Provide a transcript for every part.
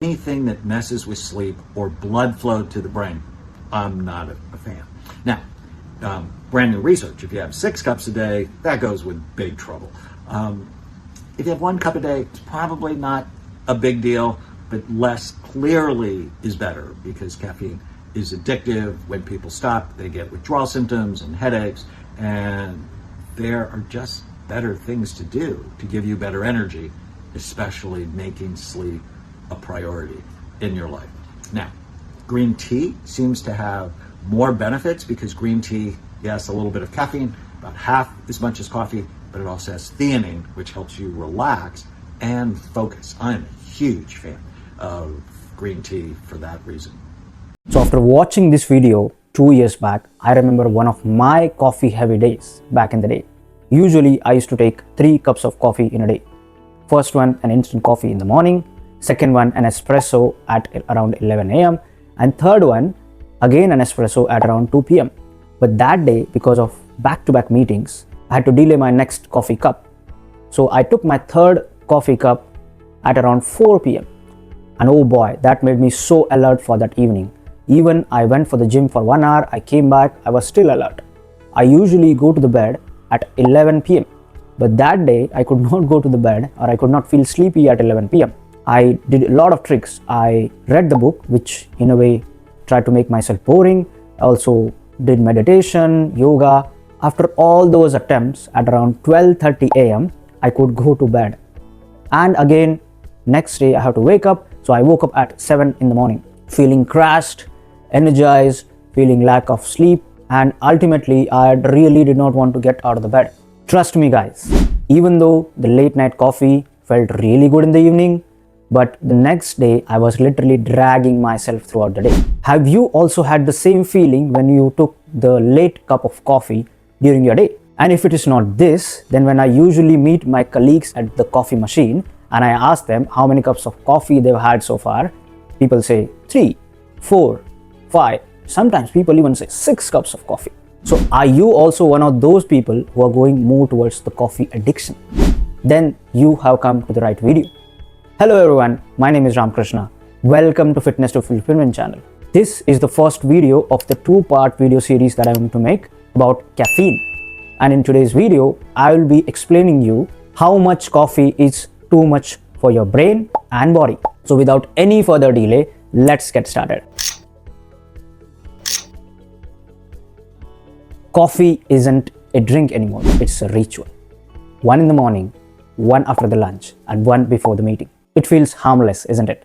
Anything that messes with sleep or blood flow to the brain, I'm not a fan. Now, brand new research, if you have 6 cups a day, that goes with big trouble. If you have 1 cup a day, it's probably not a big deal, but less clearly is better because caffeine is addictive. When people stop, they get withdrawal symptoms and headaches, and there are just better things to do to give you better energy, especially making sleep a priority in your life. Now, green tea seems to have more benefits because green tea, yes, a little bit of caffeine, about half as much as coffee, but it also has theanine, which helps you relax and focus. I'm a huge fan of green tea for that reason. So after watching this video 2 years back, I remember one of my coffee heavy days back in the day. Usually I used to take 3 cups of coffee in a day. First one, an instant coffee in the morning. Second one, an espresso at around 11 a.m. And third one, again an espresso at around 2 p.m. But that day, because of back-to-back meetings, I had to delay my next coffee cup. So I took my third coffee cup at around 4 p.m. And oh boy, that made me so alert for that evening. Even I went for the gym for 1 hour, I came back, I was still alert. I usually go to the bed at 11 p.m. But that day, I could not go to the bed, or I could not feel sleepy at 11 p.m. I did a lot of tricks. I read the book, which in a way tried to make myself boring. I also did meditation, yoga. After all those attempts, at around 12:30 a.m., I could go to bed. And again, next day I have to wake up. So I woke up at 7 in the morning, feeling crashed, energized, feeling lack of sleep. And ultimately, I really did not want to get out of the bed. Trust me guys, even though the late night coffee felt really good in the evening, but the next day I was literally dragging myself throughout the day. Have you also had the same feeling when you took the late cup of coffee during your day? And if it is not this, then when I usually meet my colleagues at the coffee machine and I ask them how many cups of coffee they've had so far, people say 3, 4, 5. Sometimes people even say 6 cups of coffee. So are you also one of those people who are going more towards the coffee addiction? Then you have come to the right video. Hello everyone, my name is Ramkrishna. Welcome to Fitness to Fulfillment channel. This is the first video of the 2-part video series that I am going to make about caffeine. And in today's video, I will be explaining you how much coffee is too much for your brain and body. So without any further delay, let's get started. Coffee isn't a drink anymore, it's a ritual. 1 in the morning, 1 after the lunch, and 1 before the meeting. It feels harmless, isn't it?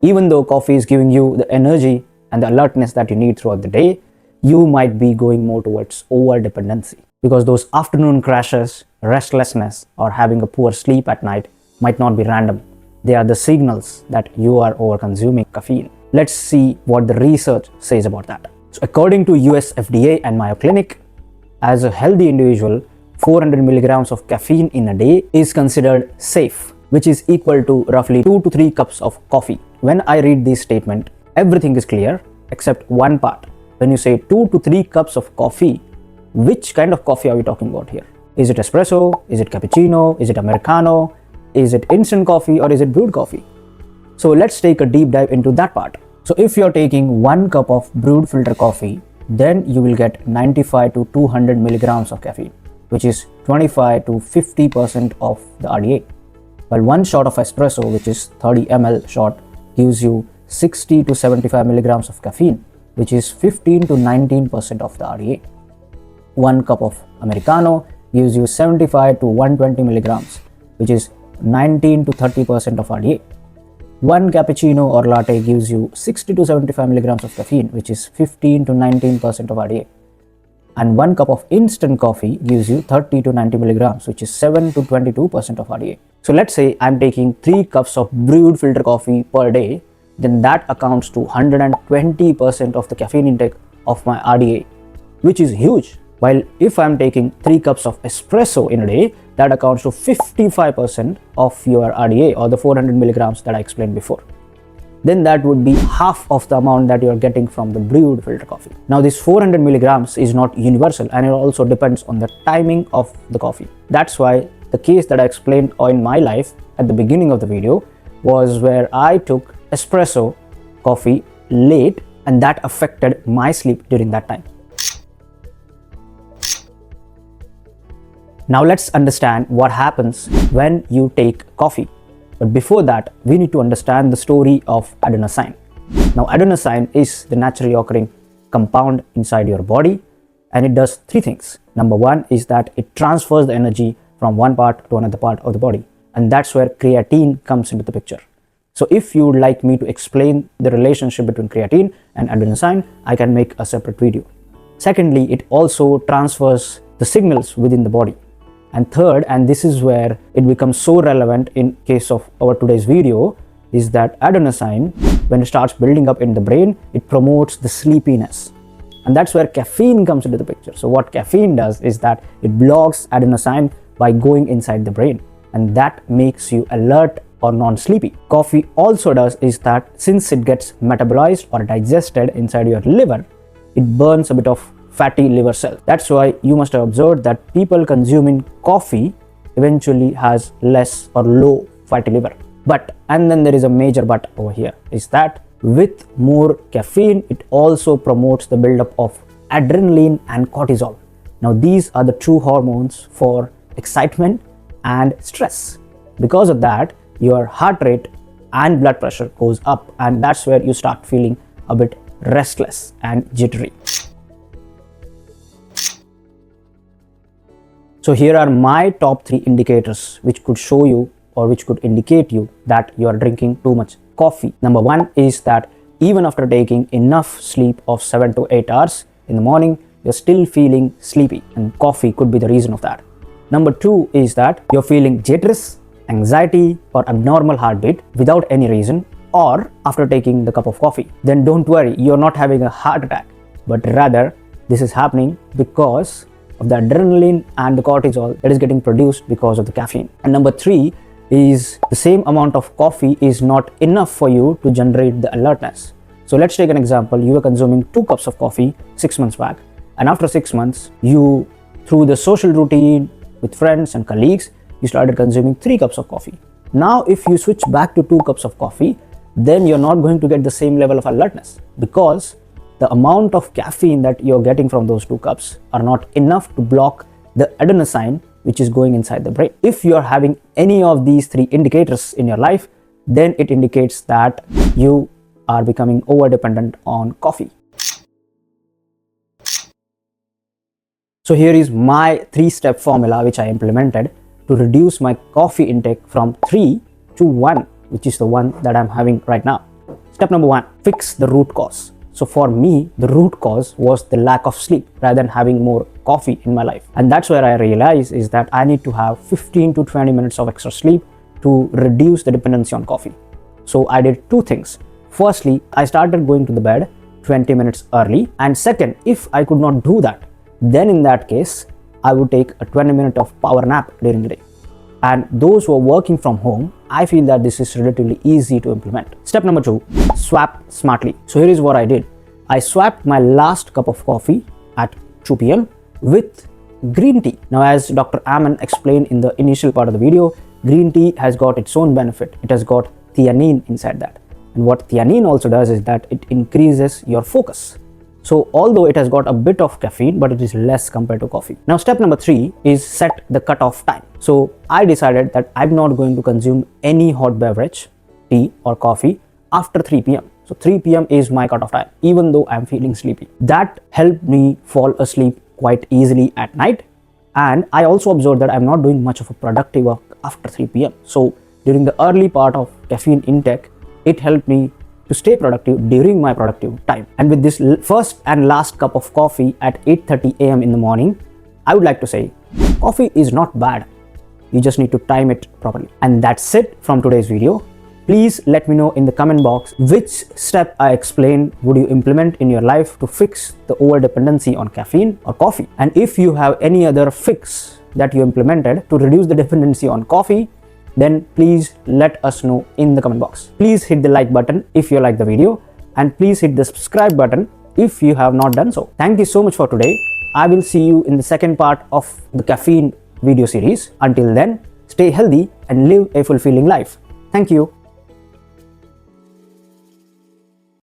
Even though coffee is giving you the energy and the alertness that you need throughout the day, you might be going more towards over-dependency. Because those afternoon crashes, restlessness, or having a poor sleep at night might not be random. They are the signals that you are over-consuming caffeine. Let's see what the research says about that. So according to US FDA and Mayo Clinic, as a healthy individual, 400 milligrams of caffeine in a day is considered safe, which is equal to roughly 2 to 3 cups of coffee. When I read this statement, everything is clear except one part. When you say 2 to 3 cups of coffee, which kind of coffee are we talking about here? Is it espresso? Is it cappuccino? Is it Americano? Is it instant coffee or is it brewed coffee? So let's take a deep dive into that part. So if you're taking 1 cup of brewed filter coffee, then you will get 95 to 200 milligrams of caffeine, which is 25 to 50% of the RDA. While 1 shot of espresso, which is 30 ml shot, gives you 60 to 75 milligrams of caffeine, which is 15 to 19% of the RDA. 1 cup of Americano gives you 75 to 120 milligrams, which is 19 to 30% of RDA. 1 cappuccino or latte gives you 60 to 75 milligrams of caffeine, which is 15 to 19% of RDA. And 1 cup of instant coffee gives you 30 to 90 milligrams, which is 7 to 22% of RDA. So let's say I'm taking 3 cups of brewed filter coffee per day, then that accounts to 120% of the caffeine intake of my RDA, which is huge. While if I'm taking 3 cups of espresso in a day, that accounts to 55% of your RDA or the 400 milligrams that I explained before. Then that would be half of the amount that you're getting from the brewed filter coffee. Now this 400 milligrams is not universal and it also depends on the timing of the coffee. That's why the case that I explained in my life at the beginning of the video was where I took espresso coffee late, and that affected my sleep during that time. Now let's understand what happens when you take coffee. But before that, we need to understand the story of adenosine. Now adenosine is the naturally occurring compound inside your body, and it does three things. Number one is that it transfers the energy from one part to another part of the body, and that's where creatine comes into the picture. So if you would like me to explain the relationship between creatine and adenosine, I can make a separate video. Secondly, it also transfers the signals within the body. And third, and this is where it becomes so relevant in case of our today's video, is that adenosine, when it starts building up in the brain, it promotes the sleepiness. And that's where caffeine comes into the picture. So what caffeine does is that it blocks adenosine by going inside the brain, and that makes you alert or non-sleepy. Coffee also does is that since it gets metabolized or digested inside your liver, it burns a bit of fatty liver cells. That's why you must have observed that people consuming coffee eventually has less or low fatty liver. But, and then there is a major but over here, is that with more caffeine, it also promotes the buildup of adrenaline and cortisol. Now these are the true hormones for excitement and stress. Because of that, your heart rate and blood pressure goes up, and that's where you start feeling a bit restless and jittery. So here are my top 3 indicators which could show you or which could indicate you that you are drinking too much coffee. Number 1 is that even after taking enough sleep of 7 to 8 hours in the morning, you're still feeling sleepy, and coffee could be the reason of that. Number 2 is that you're feeling jitters, anxiety or abnormal heartbeat without any reason, or after taking the cup of coffee. Then don't worry, you're not having a heart attack, but rather this is happening because of the adrenaline and the cortisol that is getting produced because of the caffeine. And number 3 is the same amount of coffee is not enough for you to generate the alertness. So let's take an example. You were consuming 2 cups of coffee 6 months back, and after 6 months, you, through the social routine with friends and colleagues, you started consuming 3 cups of coffee. Now if you switch back to 2 cups of coffee, then you're not going to get the same level of alertness, because the amount of caffeine that you're getting from those 2 cups are not enough to block the adenosine which is going inside the brain. If you're having any of these 3 indicators in your life, then it indicates that you are becoming over-dependent on coffee. So here is my 3-step formula which I implemented to reduce my coffee intake from 3 to 1, which is the one that I'm having right now. Step number 1, fix the root cause. So for me, the root cause was the lack of sleep rather than having more coffee in my life. And that's where I realized is that I need to have 15 to 20 minutes of extra sleep to reduce the dependency on coffee. So I did 2 things. Firstly, I started going to the bed 20 minutes early. And second, if I could not do that, then in that case, I would take a 20-minute of power nap during the day. And those who are working from home, I feel that this is relatively easy to implement. Step number 2, swap smartly. So here is what I did. I swapped my last cup of coffee at 2 p.m. with green tea. Now, as Dr. Ammon explained in the initial part of the video, green tea has got its own benefit. It has got theanine inside that. And what theanine also does is that it increases your focus. So although it has got a bit of caffeine, but it is less compared to coffee. Now step number 3 is set the cutoff time. So I decided that I'm not going to consume any hot beverage, tea or coffee after 3 p.m. So 3 p.m. is my cutoff time, even though I'm feeling sleepy. That helped me fall asleep quite easily at night. And I also observed that I'm not doing much of a productive work after 3 p.m. So during the early part of caffeine intake, it helped me to stay productive during my productive time. And with this first and last cup of coffee at 8:30 a.m. in the morning, I would like to say, coffee is not bad. You just need to time it properly. And that's it from today's video. Please let me know in the comment box which step I explained would you implement in your life to fix the over-dependency on caffeine or coffee. And if you have any other fix that you implemented to reduce the dependency on coffee, then please let us know in the comment box. Please hit the like button if you like the video, and please hit the subscribe button if you have not done so. Thank you so much for today. I will see you in the second part of the caffeine video series. Until then, stay healthy and live a fulfilling life. Thank you.